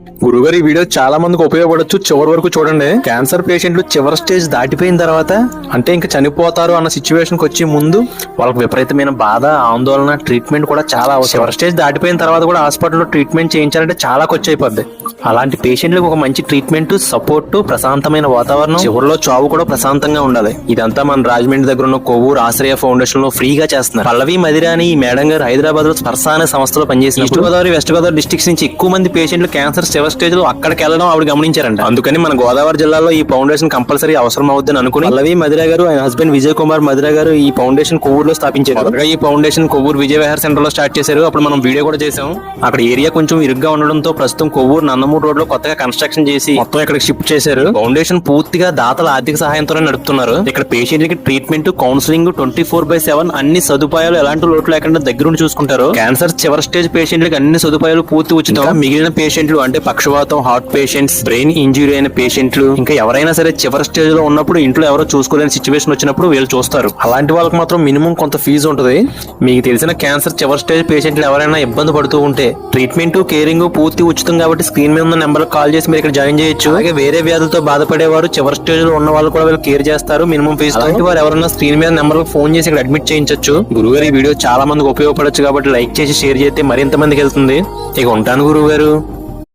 గురుగారు ఈ వీడియో చాలా మందికి ఉపయోగపడొచ్చు. చివరి వరకు చూడండి. క్యాన్సర్ పేషెంట్లు చివరి స్టేజ్ దాటిపోయిన తర్వాత అంటే ఇంకా చనిపోతారు అన్న సిచ్యువేషన్ కి వచ్చే ముందు వాళ్ళకి విపరీతమైన బాధ, ఆందోళన, ట్రీట్మెంట్ కూడా చాలా అవసరం. చివరి స్టేజ్ దాటిపోయిన తర్వాత కూడా హాస్పిటల్లో ట్రీట్మెంట్ చేయించాలంటే చాలా ఖర్చు అయిపోద్ది. అలాంటి పేషెంట్లకు ఒక మంచి ట్రీట్మెంట్, సపోర్ట్, ప్రశాంతమైన వాతావరణం, చివరిలో చావు కూడా ప్రశాంతంగా ఉండాలి. ఇదంతా మన రాజమండ్రి దగ్గర ఉన్న కొవ్వూరు ఆశ్రయ ఫౌండేషన్ లో ఫ్రీగా చేస్తున్నారు. పల్లవి మదిరాని ఈ మేడం గారు హైదరాబాద్ లో స్పర్శ అనే సంస్థలో పనిచేసిన east Godavari, west Godavari districts నుంచి ఎక్కువ మంది పేషెంట్లు క్యాన్సర్ చివరి స్టేజ్ లో అక్కడికి వెళ్ళడం ఆవిడ గమనించారంట. అందుకని మన గోదావరి జిల్లాలో ఈ ఫౌండేషన్ కంపల్సరీ అవసరం అవుతుందని అనుకుని పల్లవి మదిరా గారు, ఆయన హస్బెండ్ విజయ్ కుమార్ మదిరా గారు ఈ ఫౌండేషన్ కొవ్వూరులో స్థాపించారు. ఈ ఫౌండేషన్ కొవ్వూరు విజయ విహార్ సెంటర్ లో స్టార్ట్ చేశారు. అప్పుడు మనం వీడియో కూడా చేసాం. అక్కడ ఏరియా కొంచెం ఇరుగ్గా ఉండడంతో ప్రస్తుతం కొవ్వూరు నందమూరు రోడ్ లో కొత్తగా కన్స్ట్రక్షన్ చేసి మొత్తం ఇక్కడికి షిఫ్ట్ చేశారు. ఫౌండేషన్ పూర్తిగా దాతల ఆర్థిక సహాయంతోనే నడుపుతున్నారు. ఇక్కడ పేషెంట్లకి ట్రీట్మెంట్, కౌన్సిలింగ్ 24/7 అన్ని సదుపాయాలు ఎలాంటి లోటు లేకుండా దగ్గరుండి చూసుకుంటారు. క్యాన్సర్ చివరి స్టేజ్ పేషెంట్లకి అన్ని సదుపాయాలు పూర్తి ఉచితం. మిగిలిన పేషెంట్లు అంటే పక్షవాతం, హార్ట్ పేషెంట్స్, బ్రెయిన్ ఇంజురీ అయిన పేషెంట్లు, ఇంకా ఎవరైనా సరే చివరి స్టేజ్ లో ఉన్నప్పుడు ఇంట్లో ఎవరో చూసుకోలేని సిచ్యువేషన్ వచ్చినప్పుడు వీళ్ళు చూస్తారు. అలాంటి వాళ్ళకి మాత్రం మినిమం కొంత ఫీజు ఉంటుంది. మీకు తెలిసిన క్యాన్సర్ చివరి స్టేజ్ పేషెంట్లు ఎవరైనా ఇబ్బంది పడుతూ ఉంటే ట్రీట్మెంట్, కేరింగ్ పూర్తి ఉచితం కాబట్టి స్క్రీన్ మీద ఉన్న నెంబర్ కాల్ చేసి మీరు ఇక్కడ జాయిన్ చేయొచ్చు. అలాగే వేరే వ్యాధులతో బాధపడేవారు, చివరి స్టేజ్ లో ఉన్న వాళ్ళు కూడా వీళ్ళు కేర్ చేస్తారు మినిమం ఫీజు. అలాంటి వారు ఎవరైనా స్క్రీన్ మీద నెంబర్ ఫోన్ చేసి ఇక్కడ అడ్మిట్ చేయించవచ్చు. గురుగారు ఈ వీడియో చాలా మందికి ఉపయోగపడచ్చు కాబట్టి లైక్ చేసి షేర్ చేస్తే మరింత మందికి వెళ్తుంది. ఇక ఉంటాను గురువు గారు.